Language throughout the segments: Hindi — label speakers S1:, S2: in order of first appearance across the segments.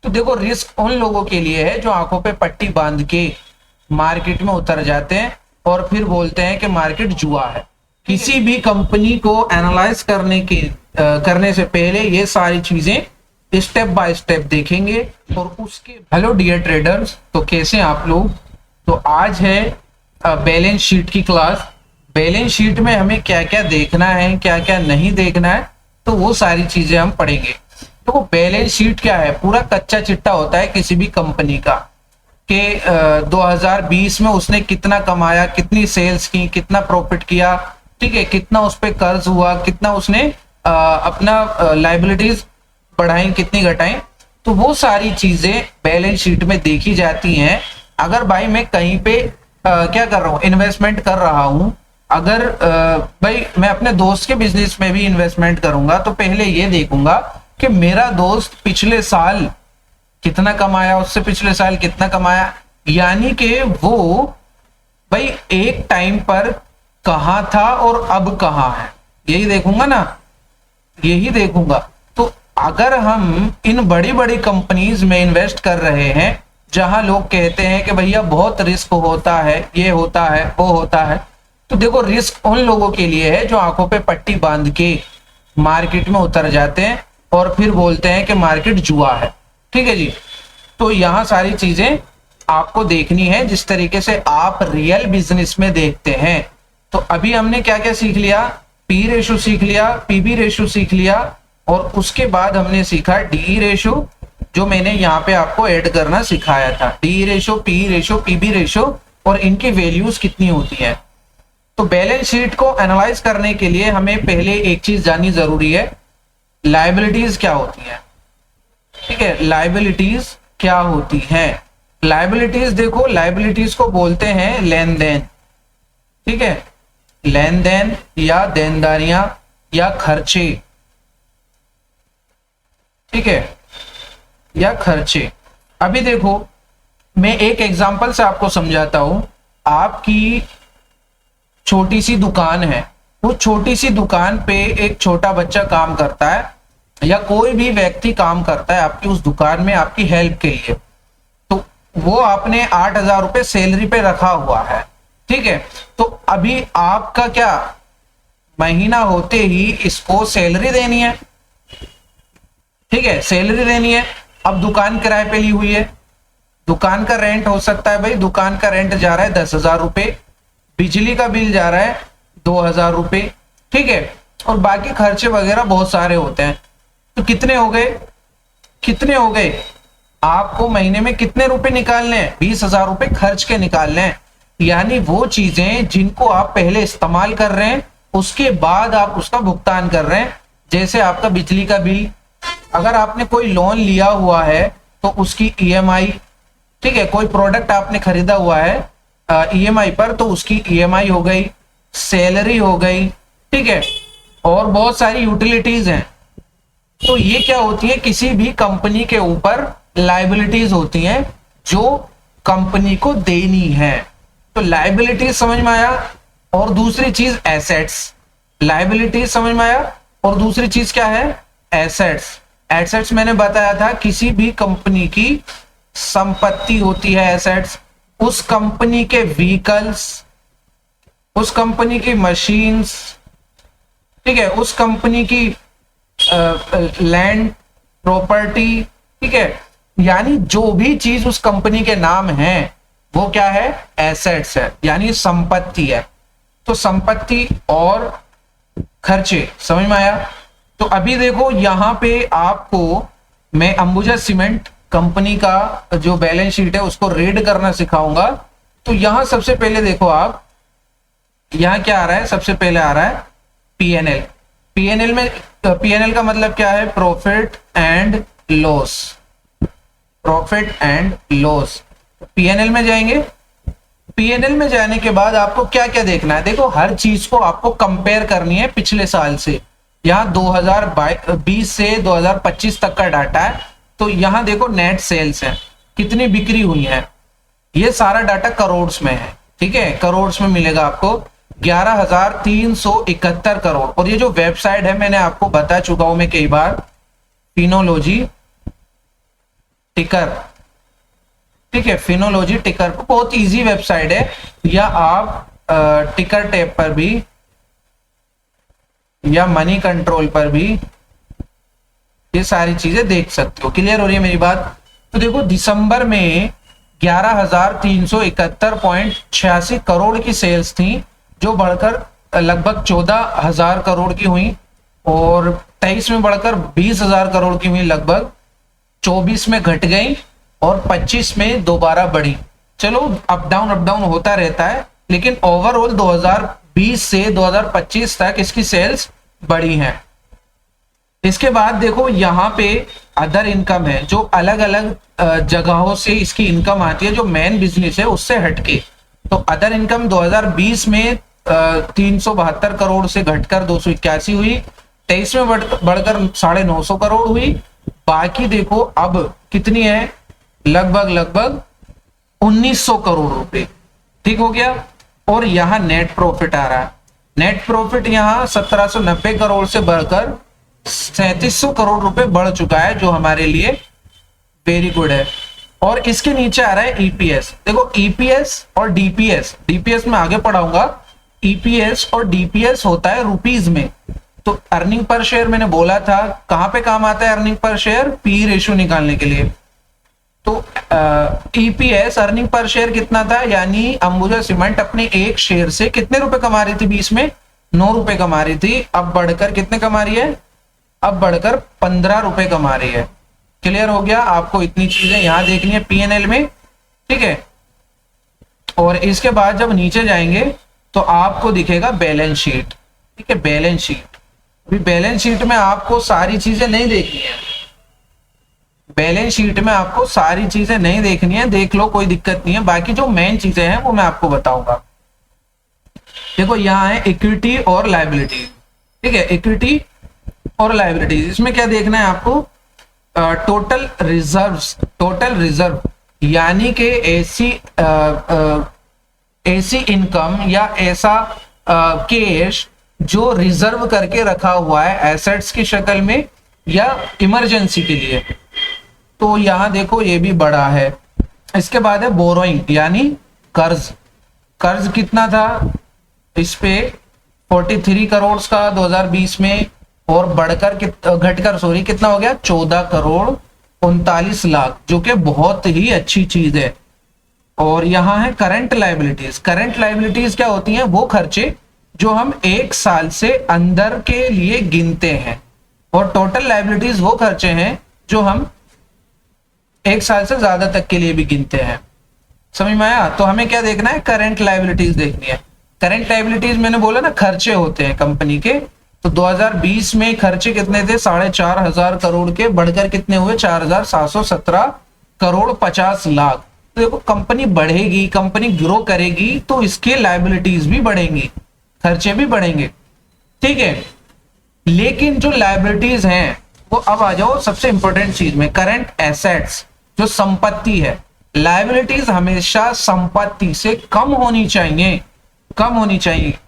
S1: तो देखो, रिस्क उन लोगों के लिए है जो आंखों पे पट्टी बांध के मार्केट में उतर जाते हैं और फिर बोलते हैं कि मार्केट जुआ है। किसी भी कंपनी को एनालाइज करने से पहले ये सारी चीजें स्टेप बाय स्टेप देखेंगे और उसके। हेलो डियर ट्रेडर्स, तो कैसे आप लोग। तो आज है बैलेंस शीट की क्लास। बैलेंस शीट में हमें क्या क्या देखना है, क्या क्या नहीं देखना है, तो वो सारी चीजें हम पढ़ेंगे। तो वो बैलेंस शीट क्या है, पूरा कच्चा चिट्टा होता है किसी भी कंपनी का कि 2020 में उसने कितना कमाया, कितनी सेल्स की, कितना प्रॉफिट किया, ठीक है, कितना उस पर कर्ज हुआ, कितना उसने अपना लाइबिलिटीज बढ़ाई, कितनी घटाई। तो वो सारी चीजें बैलेंस शीट में देखी जाती हैं। अगर भाई मैं कहीं पे क्या कर रहा हूँ, इन्वेस्टमेंट कर रहा हूँ, अगर भाई मैं अपने दोस्त के बिजनेस में भी इन्वेस्टमेंट करूंगा तो पहले ये देखूंगा कि मेरा दोस्त पिछले साल कितना कमाया, उससे पिछले साल कितना कमाया, यानी कि वो भाई एक टाइम पर कहां था और अब कहां है, यही देखूंगा ना, यही देखूंगा। तो अगर हम इन बड़ी बड़ी कंपनीज में इन्वेस्ट कर रहे हैं जहां लोग कहते हैं कि भैया बहुत रिस्क होता है, ये होता है, वो होता है, तो देखो, रिस्क उन लोगों के लिए है जो आंखों पे पट्टी बांध के मार्केट में उतर जाते हैं और फिर बोलते हैं कि मार्केट जुआ है। ठीक है जी। तो यहाँ सारी चीजें आपको देखनी है जिस तरीके से आप रियल बिजनेस में देखते हैं। तो अभी हमने क्या क्या सीख लिया, पी रेशो सीख लिया, पीबी रेशो सीख लिया, और उसके बाद हमने सीखा डी रेशो, जो मैंने यहाँ पे आपको ऐड करना सिखाया था। D ratio, P ratio, PB ratio, और इनकी वैल्यूज कितनी होती है। तो बैलेंस शीट को एनालाइज करने के लिए हमें पहले एक चीज जाननी जरूरी है, लायबिलिटीज क्या होती है। ठीक है, लायबिलिटीज क्या होती है। लायबिलिटीज देखो, लायबिलिटीज को बोलते हैं लेन देन। ठीक है, लेन देन या देनदारियां या खर्चे, ठीक है, या खर्चे। अभी देखो, मैं एक एग्जांपल से आपको समझाता हूं। आपकी छोटी सी दुकान है, उस छोटी सी दुकान पे एक छोटा बच्चा काम करता है या कोई भी व्यक्ति काम करता है आपकी उस दुकान में आपकी हेल्प के लिए। तो वो आपने 8,000 रुपए सैलरी पे रखा हुआ है। ठीक है, तो अभी आपका क्या, महीना होते ही इसको सैलरी देनी है। ठीक है, सैलरी देनी है। अब दुकान किराए पे ली हुई है, दुकान का रेंट हो सकता है, भाई दुकान का रेंट जा रहा है 10,000 रुपए, बिजली का बिल जा रहा है 2,000 रुपए। ठीक है, और बाकी खर्चे वगैरह बहुत सारे होते हैं। तो कितने हो गए, कितने हो गए, आपको महीने में कितने रुपए निकालने हैं, 20,000 रुपए खर्च के निकालने हैं। यानी वो चीजें जिनको आप पहले इस्तेमाल कर रहे हैं उसके बाद आप उसका भुगतान कर रहे हैं। जैसे आपका बिजली का बिल, अगर आपने कोई लोन लिया हुआ है तो उसकी ईएमआई, ठीक है, कोई प्रोडक्ट आपने खरीदा हुआ है ईएमआई पर, तो उसकी ईएमआई हो गई, सैलरी हो गई, ठीक है, और बहुत सारी यूटिलिटीज हैं। तो ये क्या होती है, किसी भी कंपनी के ऊपर लायबिलिटीज होती हैं जो कंपनी को देनी है। तो लायबिलिटीज समझ में आया, और दूसरी चीज एसेट्स। लायबिलिटीज समझ में आया, और दूसरी चीज क्या है, एसेट्स। एसेट्स मैंने बताया था किसी भी कंपनी की संपत्ति होती है एसेट्स। उस कंपनी के व्हीकल्स, उस कंपनी की मशीन्स, ठीक है, उस कंपनी की लैंड प्रॉपर्टी, ठीक है, यानी जो भी चीज उस कंपनी के नाम है वो क्या है, एसेट्स है, यानी संपत्ति है। तो संपत्ति और खर्चे समझ में आया। तो अभी देखो, यहां पे आपको मैं अंबुजा सीमेंट कंपनी का जो बैलेंस शीट है उसको रीड करना सिखाऊंगा। तो यहां सबसे पहले देखो आप, यहां क्या आ रहा है, सबसे पहले आ रहा है पीएनएल। पीएनएल में, पीएनएल का मतलब क्या है, profit and loss, profit and loss. PNL में जाएंगे, पीएनएल में जाने के बाद आपको क्या क्या देखना है, देखो हर चीज को आपको कंपेयर करनी है पिछले साल से। यहाँ 2020 से 2025 तक का डाटा है। तो यहाँ देखो नेट सेल्स है, कितनी बिक्री हुई है, ये सारा डाटा करोड़ में है। ठीक है, करोड़ में मिलेगा आपको 11,371 करोड़। और ये जो वेबसाइट है मैंने आपको बता चुका हूं मैं कई बार, टेक्नोलॉजी टिकर, ठीक है, फिनोलॉजी टिकर, बहुत इजी वेबसाइट है, या आप टिकर टैब पर भी या मनी कंट्रोल पर भी ये सारी चीजें देख सकते हो। क्लियर हो रही है मेरी बात? तो देखो दिसंबर में 11,371.86 करोड़ की सेल्स थी, जो बढ़कर लगभग 14,000 करोड़ की हुई, और 23 में बढ़कर 20,000 करोड़ की हुई लगभग, 24 में घट गई और 25 में दोबारा बढ़ी। चलो अप डाउन होता रहता है, लेकिन ओवरऑल 2020 से 2025 तक इसकी सेल्स बढ़ी हैं। इसके बाद देखो यहाँ पे अदर इनकम है, जो अलग अलग जगहों से इसकी इनकम आती है, जो मेन बिजनेस है उससे हटके। तो अदर इनकम 2020 में 372 करोड़ से घटकर 281 हुई, 23 में बढ़कर 950 करोड़ हुई। बाकी देखो अब कितनी है, लगभग 1900 करोड़ रुपए, ठीक हो गया। और यहाँ नेट प्रॉफिट आ रहा है, नेट प्रॉफिट यहाँ 1790 करोड़ से बढ़कर 3700 करोड़ रुपए बढ़ चुका है, जो हमारे लिए वेरी गुड है। और इसके नीचे आ रहा है ईपीएस। देखो ईपीएस और डीपीएस, डीपीएस में आगे पढ़ाऊंगा, ईपीएस और डीपीएस होता है रुपीज में। तो अर्निंग पर शेयर मैंने बोला था कहां पे काम आता है, earning per share P ratio निकालने के लिए। तो ईपीएस अर्निंग पर शेयर कितना था, यानी अंबुजा सीमेंट अपने एक शेयर से कितने रुपए कमा रही थी, 20 में 9 रुपए कमा रही थी, अब बढ़कर कितने कमा रही है, अब बढ़कर 15 रुपए कमा रही है। क्लियर हो गया? आपको इतनी चीजें यहां देखनी है पीएनएल में, ठीक है। और इसके बाद जब नीचे जाएंगे तो आपको दिखेगा बैलेंस शीट, ठीक है, बैलेंस शीट। अभी बैलेंस शीट में आपको सारी चीजें नहीं देखनी है, बैलेंस शीट में आपको सारी चीजें नहीं देखनी है, देख लो कोई दिक्कत नहीं है, बाकी जो मेन चीजें हैं वो मैं आपको बताऊंगा। देखो यहाँ है इक्विटी और लायबिलिटी, ठीक है, इक्विटी और लायबिलिटी। इसमें क्या देखना है आपको, टोटल रिजर्व्स, टोटल रिजर्व यानी कि ऐसी इनकम या ऐसा कैश जो रिजर्व करके रखा हुआ है एसेट्स की शक्ल में या इमरजेंसी के लिए। तो यहां देखो ये भी बड़ा है। इसके बाद है बोरोइंग यानी कर्ज, कर्ज कितना था इस पे 43 करोड़ का 2020 में, और बढ़कर घटकर सॉरी कितना हो गया 14 करोड़ 39 लाख, जो कि बहुत ही अच्छी चीज है। और यहाँ है करंट लायबिलिटीज। करंट लायबिलिटीज क्या होती हैं, वो खर्चे जो हम एक साल से अंदर के लिए गिनते हैं, और टोटल लायबिलिटीज वो खर्चे हैं जो हम एक साल से ज्यादा तक के लिए भी गिनते हैं। समझ में आया? तो हमें क्या देखना है, करंट लायबिलिटीज देखनी है। करंट लायबिलिटीज मैंने बोला ना खर्चे होते हैं कंपनी के, तो 2020 में खर्चे कितने थे 4,500 करोड़ के, बढ़कर कितने हुए 4,717 करोड़ 50 लाख। तो देखो कंपनी बढ़ेगी, कंपनी ग्रो करेगी, तो इसके लायबिलिटीज भी बढ़ेंगी, खर्चे भी बढ़ेंगे, ठीक है। लेकिन जो लायबिलिटीज हैं वो अब आ जाओ सबसे इंपॉर्टेंट चीज में, करंट एसेट्स जो संपत्ति है। लायबिलिटीज हमेशा संपत्ति से कम होनी चाहिए, कम होनी चाहिए,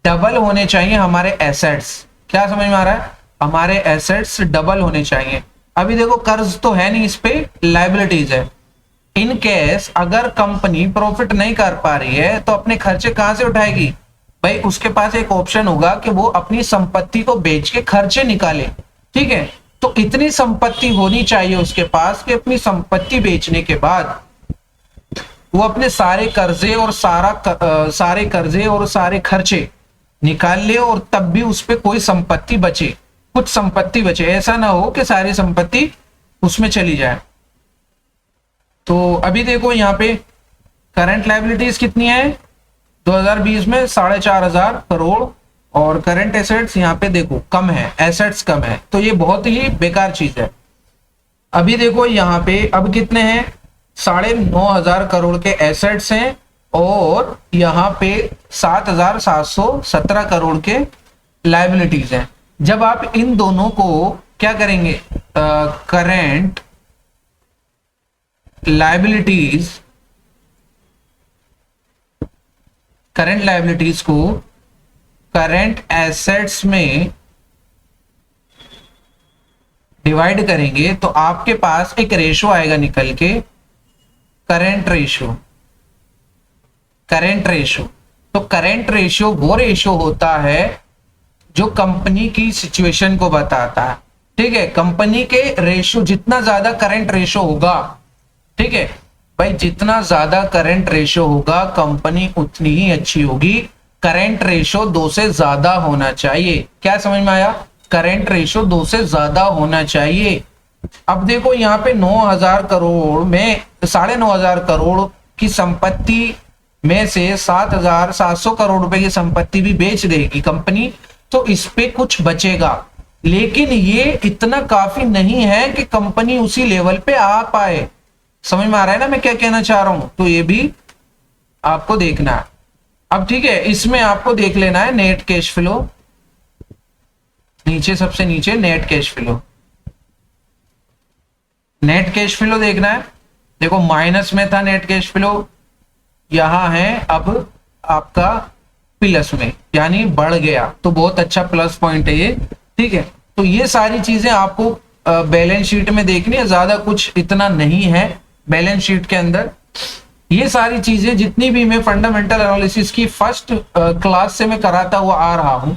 S1: डबल होने चाहिए हमारे एसेट्स। क्या समझ में आ रहा है, हमारे एसेट्स डबल होने चाहिए। अभी देखो कर्ज तो है नहीं, इस पे लायबिलिटीज है। इन केस अगर कंपनी प्रॉफिट नहीं कर पा रही है तो अपने खर्चे कहां से उठाएगी भाई, उसके पास एक ऑप्शन होगा कि वो अपनी संपत्ति को बेच के खर्चे निकाले, ठीक है। तो इतनी संपत्ति होनी चाहिए उसके पास कि अपनी संपत्ति बेचने के बाद वो अपने सारे कर्जे और सारे कर्जे और सारे खर्चे निकाल ले, और तब भी उस पे कोई संपत्ति बचे, कुछ संपत्ति बचे। ऐसा ना हो कि सारी संपत्ति उसमें चली जाए। तो अभी देखो यहाँ पे करंट लायबिलिटीज कितनी है 2020 में 4,500 करोड़, और करंट एसेट्स यहाँ पे देखो कम है, एसेट्स कम है, तो ये बहुत ही बेकार चीज है। अभी देखो यहाँ पे अब कितने हैं 9,500 करोड़ के एसेट्स हैं, और यहाँ पे 7,717 करोड़ के लायबिलिटीज हैं। जब आप इन दोनों को क्या करेंगे, करंट लायबिलिटीज को करंट एसेट्स में डिवाइड करेंगे तो आपके पास एक रेशो आएगा निकल के, करेंट रेशो। करेंट रेशो, तो करेंट रेशो वो रेशो होता है जो कंपनी की सिचुएशन को बताता है। ठीक है, कंपनी के रेशो जितना ज्यादा करंट रेशो होगा, ठीक है भाई, जितना ज्यादा करंट रेशो होगा कंपनी उतनी ही अच्छी होगी। करंट रेशो 2 से ज्यादा होना चाहिए। क्या समझ में आया? करंट रेशो 2 से ज्यादा होना चाहिए। अब देखो यहाँ पे 9,000 करोड़ में 9,500 करोड़ की संपत्ति में से 7,700 करोड़ रुपए की संपत्ति भी बेच देगी कंपनी, तो इस पे कुछ बचेगा। लेकिन ये इतना काफी नहीं है कि कंपनी उसी लेवल पे आ पाए। समझ में आ रहा है ना मैं क्या कहना चाह रहा हूं? तो ये भी आपको देखना है। अब ठीक है, इसमें आपको देख लेना है नेट कैश फ्लो, नीचे सबसे नीचे net cash flow. Net cash flow देखना है। देखो माइनस में था नेट कैश फ्लो, यहां है अब आपका प्लस में, यानी बढ़ गया, तो बहुत अच्छा प्लस पॉइंट है ये। ठीक है, तो ये सारी चीजें आपको बैलेंस शीट में देखनी है, ज्यादा कुछ इतना नहीं है बैलेंस शीट के अंदर। ये सारी चीजें जितनी भी मैं फंडामेंटल एनालिसिस की फर्स्ट क्लास से मैं कराता हुआ आ रहा हूं,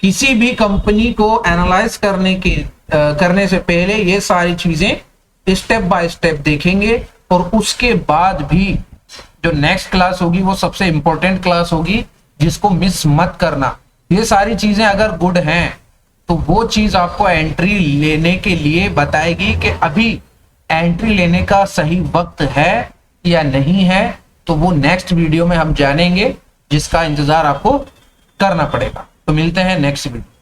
S1: किसी भी कंपनी को एनालाइज करने से पहले ये सारी चीजें स्टेप बाय स्टेप देखेंगे, और उसके बाद भी जो नेक्स्ट क्लास होगी वो सबसे इंपॉर्टेंट क्लास होगी, जिसको मिस मत करना। ये सारी चीजें अगर गुड हैं तो वो चीज आपको एंट्री लेने के लिए बताएगी कि अभी एंट्री लेने का सही वक्त है या नहीं है। तो वो नेक्स्ट वीडियो में हम जानेंगे, जिसका इंतजार आपको करना पड़ेगा। तो मिलते हैं नेक्स्ट वीडियो।